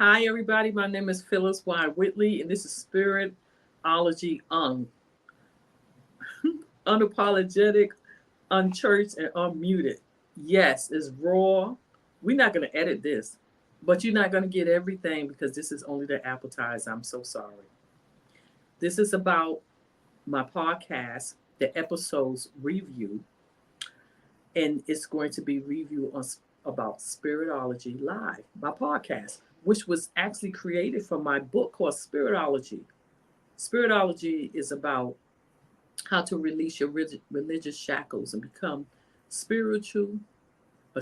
Hi, everybody. My name is Phyllis Y. Whitley, and this is Spiritology unapologetic, unchurched, and unmuted. Yes, it's raw. We're not going to edit this, but you're not going to get everything because this is only the appetizer. I'm so sorry. This is about my podcast, the episodes review, and it's going to be review on about Spiritology Live, my podcast, which was actually created from my book called Spiritology. Spiritology is about how to release your religious shackles and become spiritual, a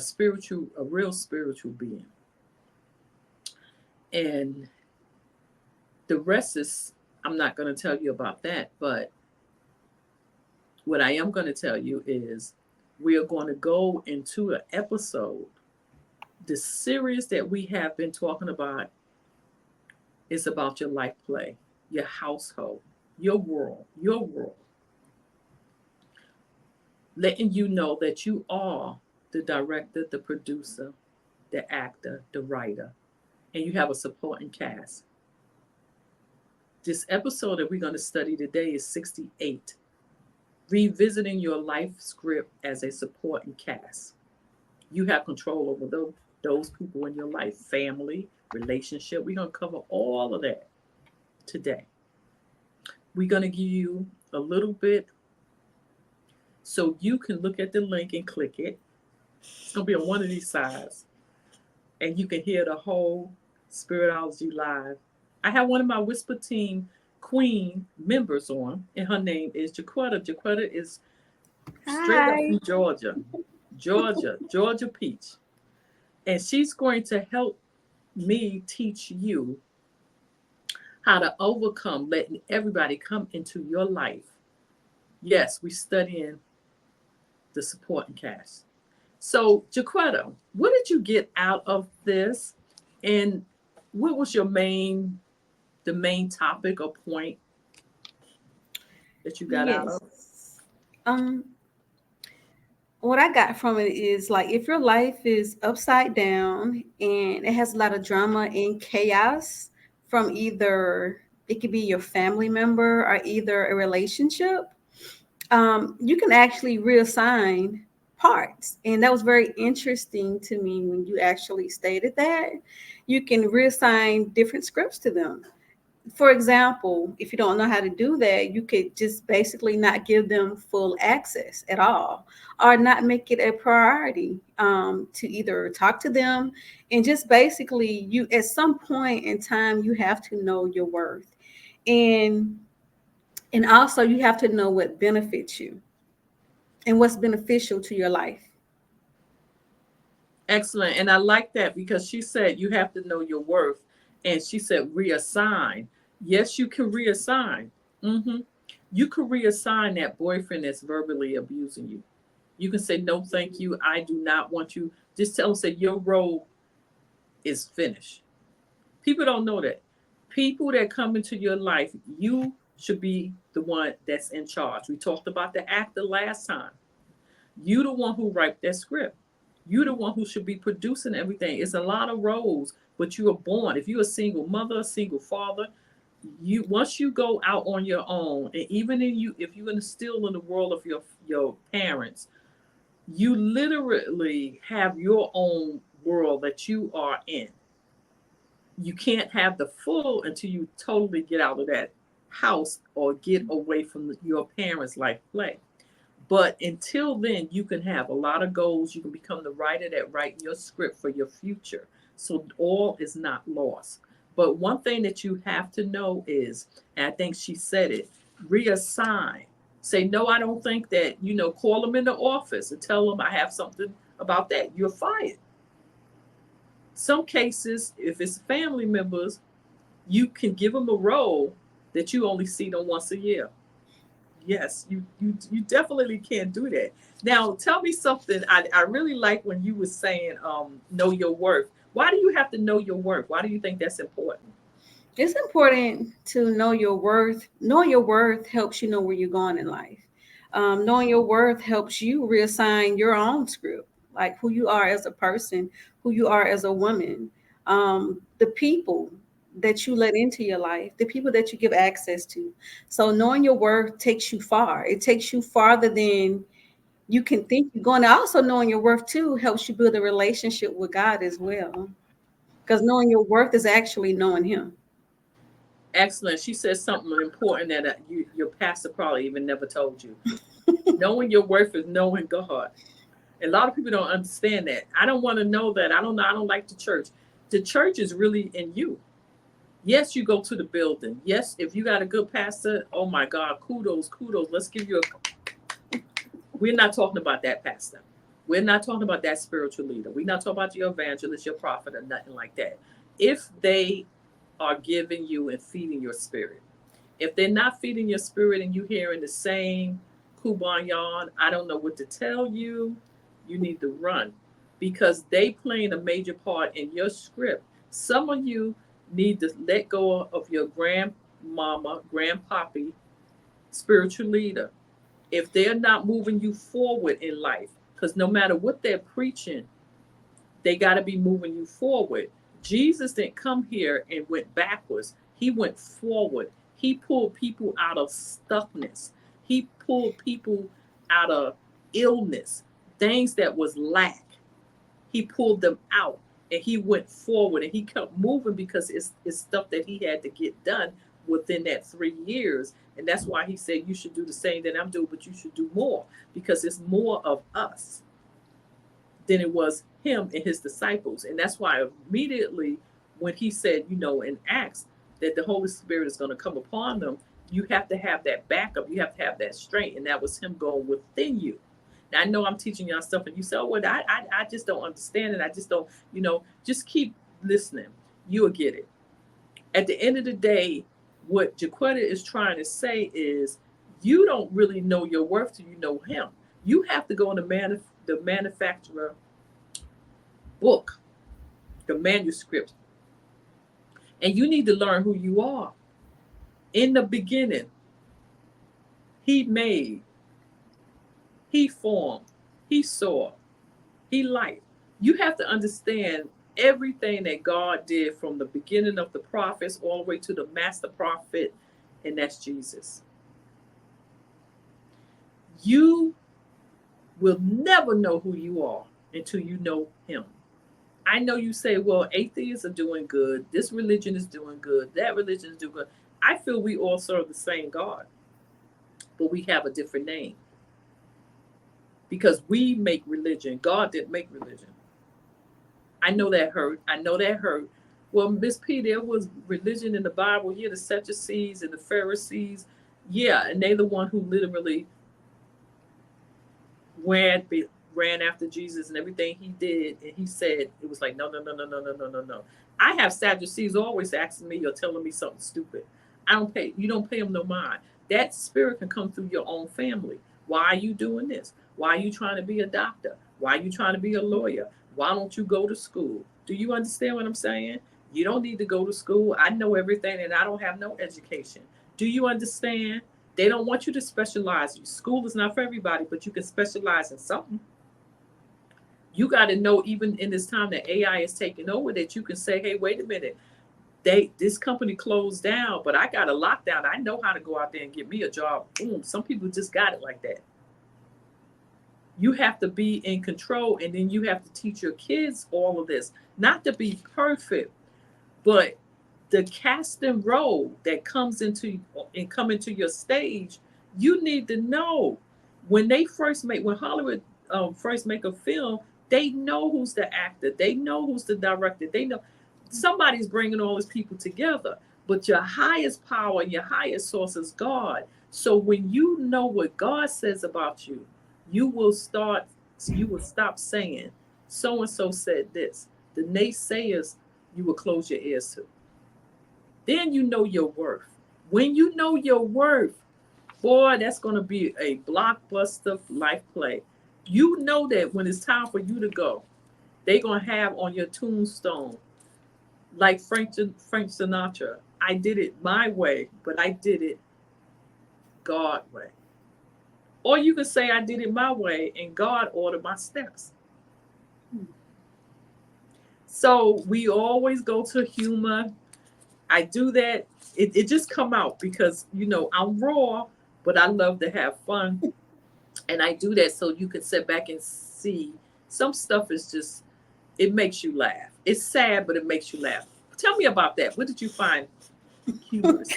real spiritual being. And the rest is, I'm not going to tell you about that, but what I am going to tell you is we are going to go into an episode. The series that we have been talking about is about your life play, your household, your world, letting you know that you are the director, the producer, the actor, the writer, and you have a supporting cast. This episode that we're going to study today is 68, revisiting your life script as a supporting cast. You have control over those people in your life, family, relationship. We're going to cover all of that today. We're going to give you a little bit so you can look at the link and click it. It's going to be on one of these sides, and you can hear the whole Spiritology Live. I have one of my Whisper Team Queen members on, and her name is Jaquetta. Jaquetta is straight up Hi. from Georgia, Georgia Peach. And she's going to help me teach you how to overcome letting everybody come into your life. Yes, we studying the supporting cast. So, Jaquetta, what did you get out of this? And what was the main topic or point that you got out of? Yes. Um, what I got from it is like if your life is upside down and it has a lot of drama and chaos from either it could be your family member or either a relationship, you can actually reassign parts. And that was very interesting to me when you actually stated that. You can reassign different scripts to them. For example, if you don't know how to do that, you could just basically not give them full access at all, or not make it a priority to either talk to them. And just basically, you at some point in time, you have to know your worth, and also you have to know what benefits you and what's beneficial to your life. Excellent. And I like that because she said you have to know your worth. And she said reassign. Yes, you can reassign. hmm You can reassign that boyfriend that's verbally abusing you. You can say, no, thank you. I do not want you. Just tell them, say, your role is finished. People don't know that. People that come into your life, you should be the one that's in charge. We talked about the actor last time. You the one who write that script. You the one who should be producing everything. It's a lot of roles, but you are born. If you're a single mother, a single father, you once you go out on your own, and even in you, if you're still in the world of your parents, you literally have your own world that you are in. You can't have the full until you totally get out of that house or get away from your parents' life play. But until then, you can have a lot of goals. You can become the writer that write your script for your future. So all is not lost. But one thing that you have to know is, and I think she said it, reassign. Say, no, I don't think that, call them in the office and tell them I have something about that. You're fired. Some cases, if it's family members, you can give them a role that you only see them once a year. Yes, you definitely can't do that. Now, tell me something. I really like when you were saying know your worth. Why do you have to know your worth? Why do you think that's important? It's important to know your worth. Knowing your worth helps you know where you're going in life. Knowing your worth helps you reassign your own script, like who you are as a person, who you are as a woman. the people that you let into your life, the people that you give access to. So knowing your worth takes you far. It takes you farther than you can think you're going. Also, knowing your worth too helps you build a relationship with God as well. Because knowing your worth is actually knowing Him. Excellent. She said something important that your pastor probably even never told you. Knowing your worth is knowing God. A lot of people don't understand that. I don't want to know that. I don't know. I don't like the church. The church is really in you. Yes, you go to the building. Yes, if you got a good pastor, oh my God, kudos, kudos. Let's give you a. We're not talking about that pastor. We're not talking about that spiritual leader. We're not talking about your evangelist, your prophet, or nothing like that. If they are giving you and feeding your spirit, if they're not feeding your spirit and you hearing the same kubanyan, I don't know what to tell you. You need to run because they playing a major part in your script. Some of you need to let go of your grandmama, grandpappy, spiritual leader. If they're not moving you forward in life, because no matter what they're preaching, they got to be moving you forward. Jesus didn't come here and went backwards. He went forward. He pulled people out of stuckness. He pulled people out of illness, things that was lack. He pulled them out and he went forward and he kept moving because it's stuff that he had to get done within that 3 years. And that's why he said you should do the same that I'm doing, but you should do more because it's more of us than it was him and his disciples. And that's why immediately when he said, in Acts, that the Holy Spirit is going to come upon them, you have to have that backup. You have to have that strength. And that was him going within you. Now, I know I'm teaching y'all stuff and you say, oh, well, I just don't understand it. I just don't, just keep listening. You'll get it. At the end of the day, what Jaquetta is trying to say is you don't really know your worth till you know him. You have to go in the manufacturer book, the manuscript, and you need to learn who you are. In the beginning, he made, he formed, he saw, he liked. You have to understand everything that God did from the beginning of the prophets all the way to the master prophet, and that's Jesus. You will never know who you are until you know him. I know you say, well, atheists are doing good. This religion is doing good. That religion is doing good. I feel we all serve the same God, but we have a different name because we make religion. God didn't make religion. I know that hurt. I know that hurt. Well, Miss P, there was religion in the Bible. Yeah, the Sadducees and the Pharisees. Yeah, and they the one who literally ran ran after Jesus and everything he did, and he said it was like no, no, no, no, no, no, no, no, no. I have Sadducees always asking me or telling me something stupid. I don't pay. You don't pay them no mind. That spirit can come through your own family. Why are you doing this? Why are you trying to be a doctor? Why are you trying to be a lawyer? Why don't you go to school? Do you understand what I'm saying? You don't need to go to school. I know everything and I don't have no education. Do you understand? They don't want you to specialize. School is not for everybody, but you can specialize in something. You got to know, even in this time that AI is taking over, that you can say, hey, wait a minute, this company closed down, but I got a lockdown. I know how to go out there and get me a job. Boom. Some people just got it like that. You have to be in control, and then you have to teach your kids all of this. Not to be perfect, but the casting role that comes into your stage, you need to know when when Hollywood first make a film, they know who's the actor, they know who's the director, they know somebody's bringing all these people together. But your highest power, your highest source is God. So when you know what God says about you, you will stop saying so and so said this. The naysayers, you will close your ears to. Then you know your worth. When you know your worth, boy, that's going to be a blockbuster life play. You know that when it's time for you to go, they're going to have on your tombstone, like Frank Sinatra, I did it my way, but I did it God way. Or you can say I did it my way and God ordered my steps. So we always go to humor. I do that. It just come out because I'm raw, but I love to have fun, and I do that so you can sit back and see some stuff is just it makes you laugh. It's sad, but it makes you laugh. Tell me about that. What did you find humorous?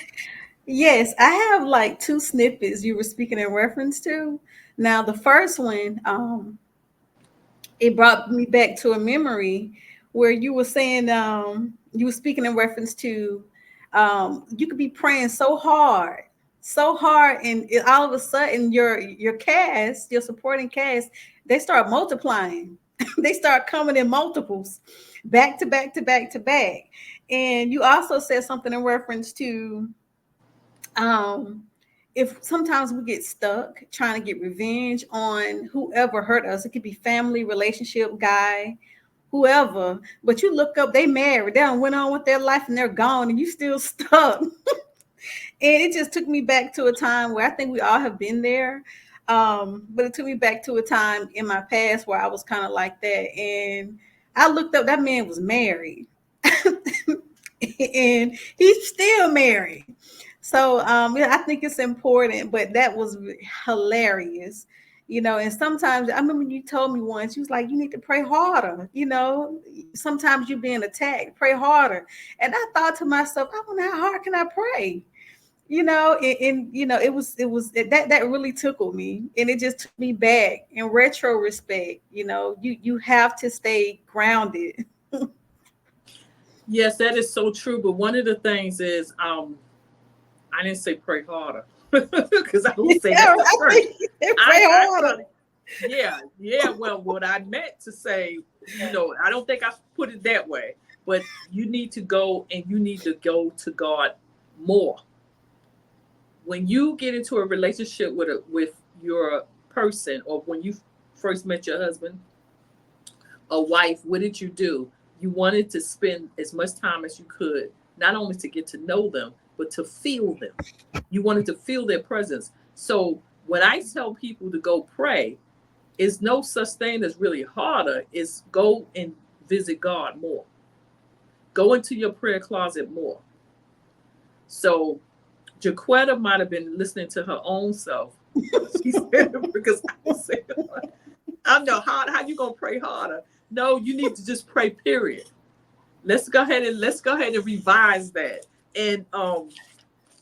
Yes, I have like two snippets you were speaking in reference to. Now, the first one, it brought me back to a memory where you were saying, you were speaking in reference to, you could be praying so hard, and all of a sudden your cast, your supporting cast, they start multiplying. They start coming in multiples, back to back to back to back. And you also said something in reference to, um, if sometimes we get stuck trying to get revenge on whoever hurt us, it could be family, relationship, guy, whoever, but you look up, they married, they done went on with their life and they're gone and you still stuck. And it just took me back to a time where I think we all have been there. But it took me back to a time in my past where I was kind of like that. And I looked up, that man was married. And he's still married. So yeah, I think it's important, but that was hilarious. And sometimes I remember you told me once, you was like, you need to pray harder. Sometimes you're being attacked, pray harder. And I thought to myself, I don't know, how hard can I pray? That really tickled me, and it just took me back in retro respect. You have to stay grounded. Yes, that is so true. But one of the things is, I didn't say pray harder because I don't say Yeah, that to right. pray. Pray I harder. thought, yeah. Well, what I meant to say, I don't think I put it that way. But you need to go and you need to go to God more. When you get into a relationship with your person, or when you first met your husband or wife, what did you do? You wanted to spend as much time as you could, not only to get to know them, but to feel them. You wanted to feel their presence. So when I tell people to go pray, is no such thing as really harder. Is go and visit God more. Go into your prayer closet more. So Jaquetta might have been listening to her own self. She said because I said, I know how you gonna pray harder. No, you need to just pray. Period. Let's go ahead and revise that. And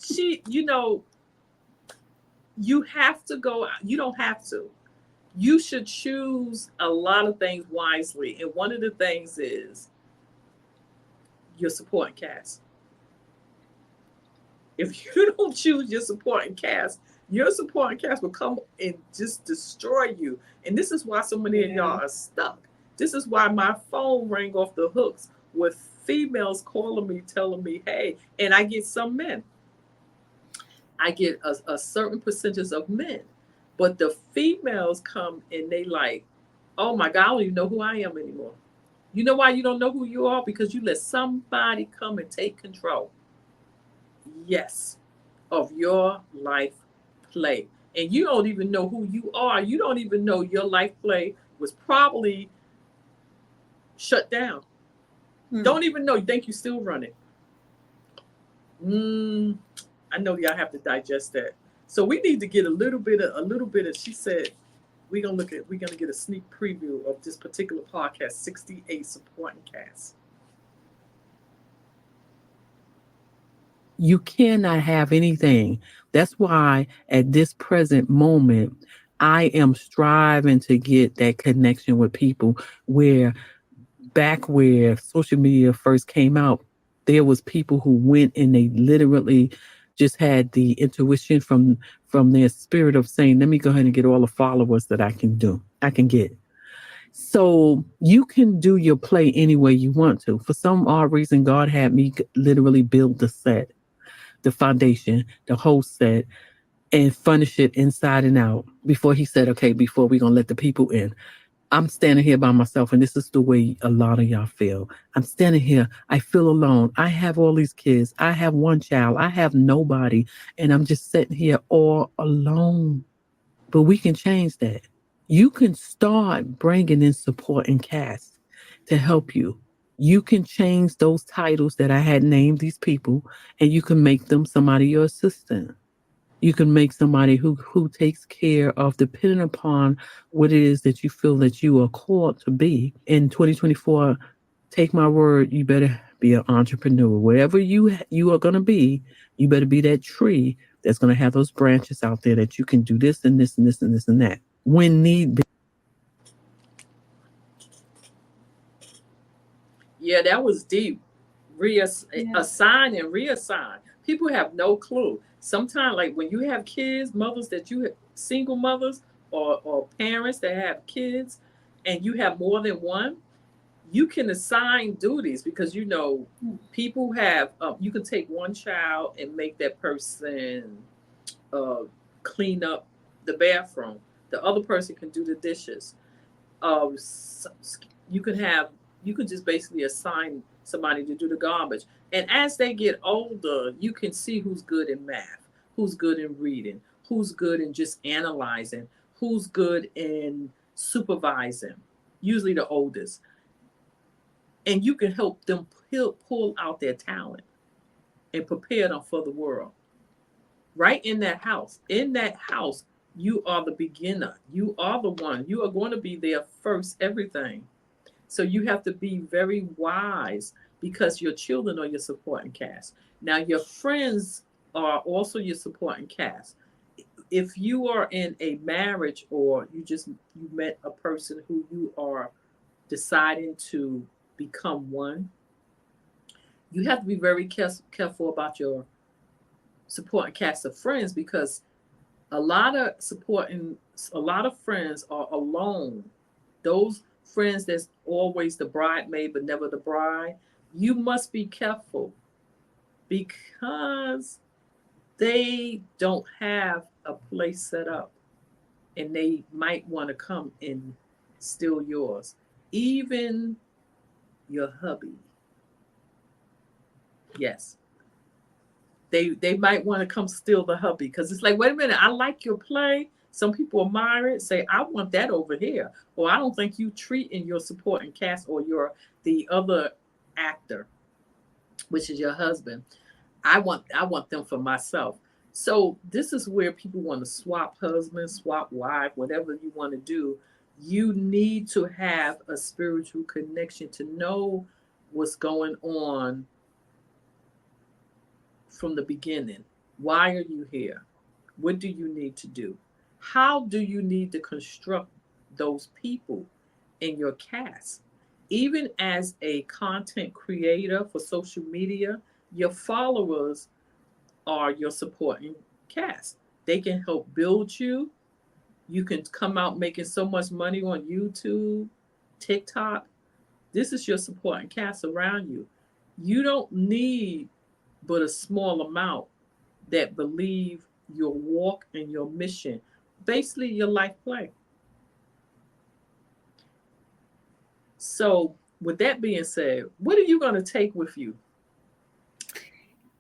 she, you have to go. You don't have to. You should choose a lot of things wisely. And one of the things is your supporting cast. If you don't choose your supporting cast will come and just destroy you. And this is why so many of y'all are stuck. This is why my phone rang off the hooks with females calling me, telling me, hey, and I get some men. I get a certain percentage of men. But the females come and they like, oh my God, I don't even know who I am anymore. You know why you don't know who you are? Because you let somebody come and take control. Yes, of your life play. And you don't even know who you are. You don't even know your life play was probably shut down. Don't even know. You think you're still running. I know y'all have to digest that. So we need to get a little bit of. She said we're gonna get a sneak preview of this particular podcast, 68 supporting cast. You cannot have anything. That's why at this present moment, I am striving to get that connection with people where back where social media first came out, there was people who went and they literally just had the intuition from their spirit of saying, let me go ahead and get all the followers that I can get. So you can do your play any way you want to. For some odd reason, God had me literally build the set, the foundation, the whole set, and furnish it inside and out before he said, okay, before we're going to let the people in. I'm standing here by myself, and this is the way a lot of y'all feel. I'm standing here. I feel alone. I have all these kids. I have one child. I have nobody, and I'm just sitting here all alone. But we can change that. You can start bringing in support and cast to help you. You can change those titles that I had named these people, and you can make them somebody your assistant. You can make somebody who takes care of, depending upon what it is that you feel that you are called to be. In 2024, take my word, you better be an entrepreneur. Whatever you are going to be, you better be that tree that's going to have those branches out there that you can do this and this and this and this and that when need be. Yeah, that was deep. Yeah. Assign and reassign. People have no clue. Sometimes, like when you have kids, mothers that you have, single mothers or parents that have kids, and you have more than one, you can assign duties because you know people have. You can take one child and make that person uh, clean up the bathroom. The other person can do the dishes. You can have you can just basically assign somebody to do the garbage. And as they get older, you can see who's good in math, who's good in reading, who's good in just analyzing, who's good in supervising, usually the oldest. And you can help them pull out their talent and prepare them for the world. Right in that house. In that house, you are the beginner. You are the one. You are going to be there first, everything. So you have to be very wise because your children are your supporting cast. Now, your friends are also your supporting cast. If you are in a marriage or you met a person who you are deciding to become one, you have to be very careful about your supporting cast of friends because a lot of friends are alone. Those friends that's always the bridesmaid but never the bride, you must be careful because they don't have a place set up and they might want to come and steal yours. Even your hubby. Yes. They might want to come steal the hubby because it's like, wait a minute, I like your play. Some people admire it, say, I want that over here. Or I don't think you treat in your supporting cast or your the other actor, which is your husband. I want them for myself. So this is where people want to swap husband, swap wife, whatever you want to do. You need to have a spiritual connection to know what's going on from the beginning. Why are you here? What do you need to do? How do you need to construct those people in your cast? Even as a content creator for social media, your followers are your supporting cast. They can help build you. You can come out making so much money on YouTube, TikTok. This is your supporting cast around you. You don't need but a small amount that believe your walk and your mission, basically your life play. So, with that being said, what are you going to take with you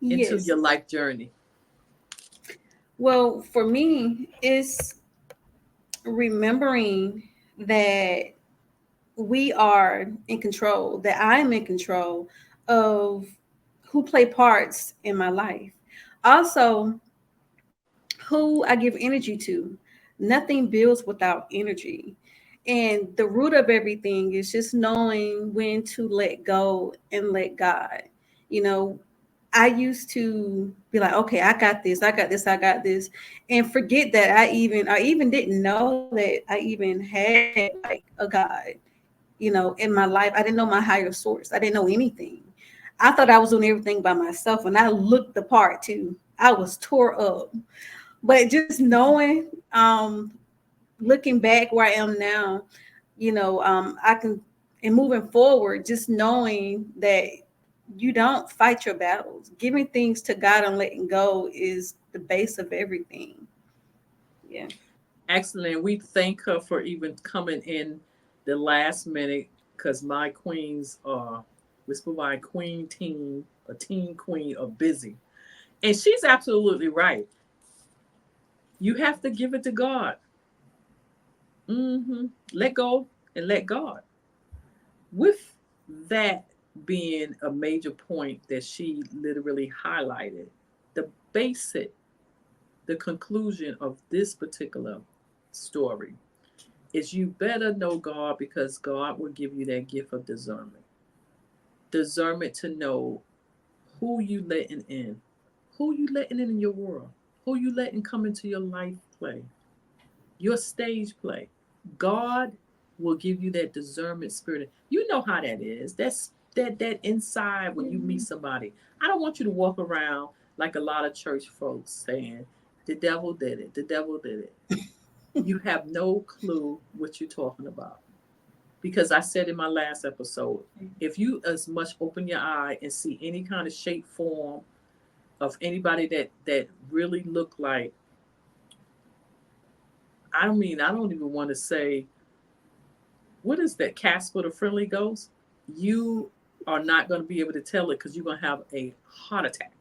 into Yes. your life journey? Well, for me, it's remembering that we are in control, that I'm in control of who play parts in my life. Also, who I give energy to. Nothing builds without energy. And the root of everything is just knowing when to let go and let God. You know, I used to be like, okay, I got this, I got this, I got this, and forget that I even didn't know that I even had like a God, in my life. I didn't know my higher source. I didn't know anything. I thought I was doing everything by myself, and I looked the part too. I was tore up. But just knowing, looking back where I am now, I can, and moving forward, just knowing that you don't fight your battles. Giving things to God and letting go is the base of everything. Yeah. Excellent. We thank her for even coming in the last minute because my queens are, Whisper by Queen Team, a teen queen, are busy. And she's absolutely right. You have to give it to God. Let go and let God. With that, being a major point that she literally highlighted. The basic, the conclusion of this particular story is you better know God, because God will give you that gift of discernment. Discernment to know who you letting in, who you letting in your world, who you letting come into your life play, your stage play. God will give you that discernment spirit. You know how that is. That's that inside when you meet somebody. I don't want you to walk around like a lot of church folks saying, the devil did it, the devil did it. You have no clue what you're talking about. Because I said in my last episode, if you as much open your eye and see any kind of shape, form of anybody that really look like, I don't even want to say, what is that, Casper the Friendly Ghost? You are not going to be able to tell it, because you're going to have a heart attack.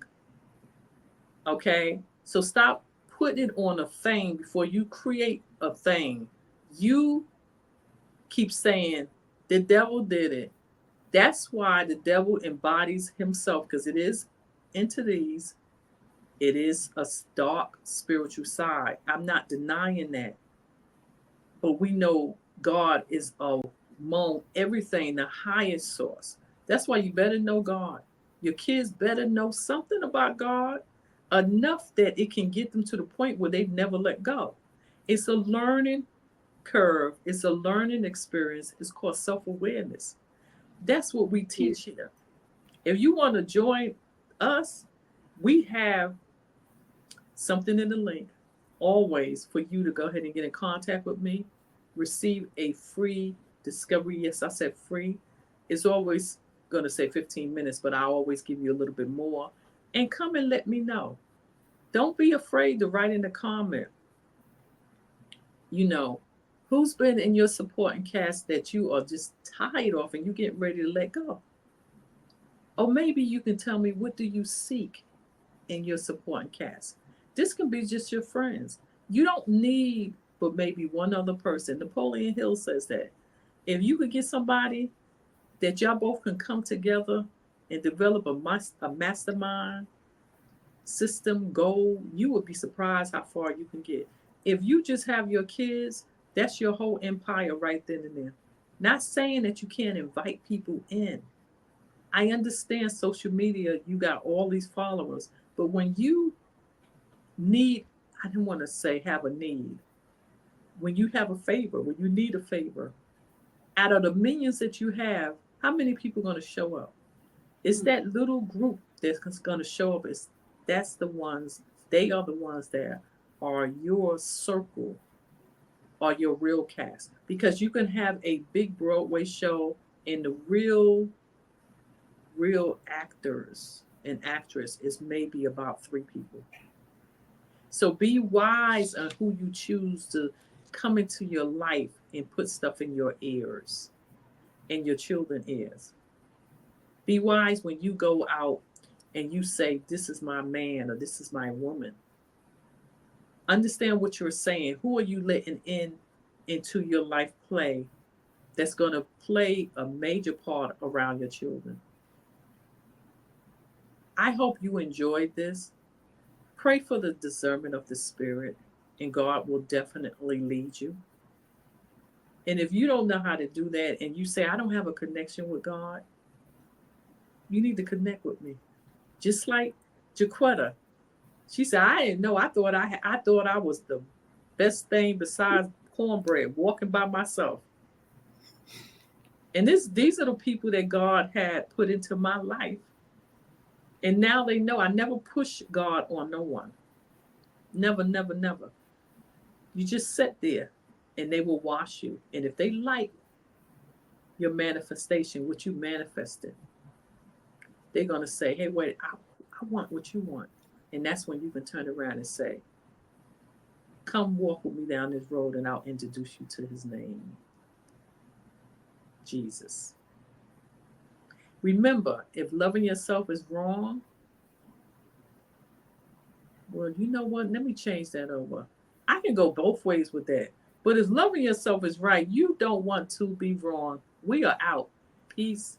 Okay? So stop putting it on a thing before you create a thing. You keep saying, the devil did it. That's why the devil embodies himself, because it is entities. It is a dark spiritual side. I'm not denying that. But we know God is among everything, the highest source. That's why you better know God. Your kids better know something about God, enough that it can get them to the point where they never let go. It's a learning curve. It's a learning experience. It's called self-awareness. That's what we teach here. If you want to join us, we have something in the link always for you to go ahead and get in contact with me, receive a free discovery. Yes, I said free. It's always going to say 15 minutes, but I always give you a little bit more. And come and let me know. Don't be afraid to write in the comment, who's been in your supporting cast that you are just tired of and you get ready to let go. Or maybe you can tell me, what do you seek in your supporting cast? This can be just your friends. You don't need but maybe one other person. Napoleon Hill says that. If you could get somebody that y'all both can come together and develop a mastermind system goal, you would be surprised how far you can get. If you just have your kids, that's your whole empire right then and there. Not saying that you can't invite people in. I understand social media, you got all these followers, but when you need, I don't want to say have a need, when you have a favor, when you need a favor, out of the millions that you have, how many people are going to show up? It's that little group that's going to show up. That's the ones, they are the ones that are your circle, or your real cast. Because you can have a big Broadway show and the real actors and actress is maybe about 3 people. So be wise on who you choose to come into your life and put stuff in your ears, in your children's ears. Be wise when you go out and you say, this is my man or this is my woman. Understand what you're saying. Who are you letting into your life play that's going to play a major part around your children? I hope you enjoyed this. Pray for the discernment of the Spirit, and God will definitely lead you. And if you don't know how to do that and you say, I don't have a connection with God, you need to connect with me. Just like Jaquetta. She said, I didn't know. I thought I was the best thing besides cornbread, walking by myself. And these are the people that God had put into my life. And now they know I never push God on no one. Never, never, never. You just sit there and they will wash you. And if they like your manifestation, what you manifested, they're going to say, hey, wait, I want what you want. And that's when you can turn around and say, come walk with me down this road and I'll introduce you to his name, Jesus. Remember, if loving yourself is wrong, well, you know what? Let me change that over. I can go both ways with that. But if loving yourself is right, you don't want to be wrong. We are out. Peace.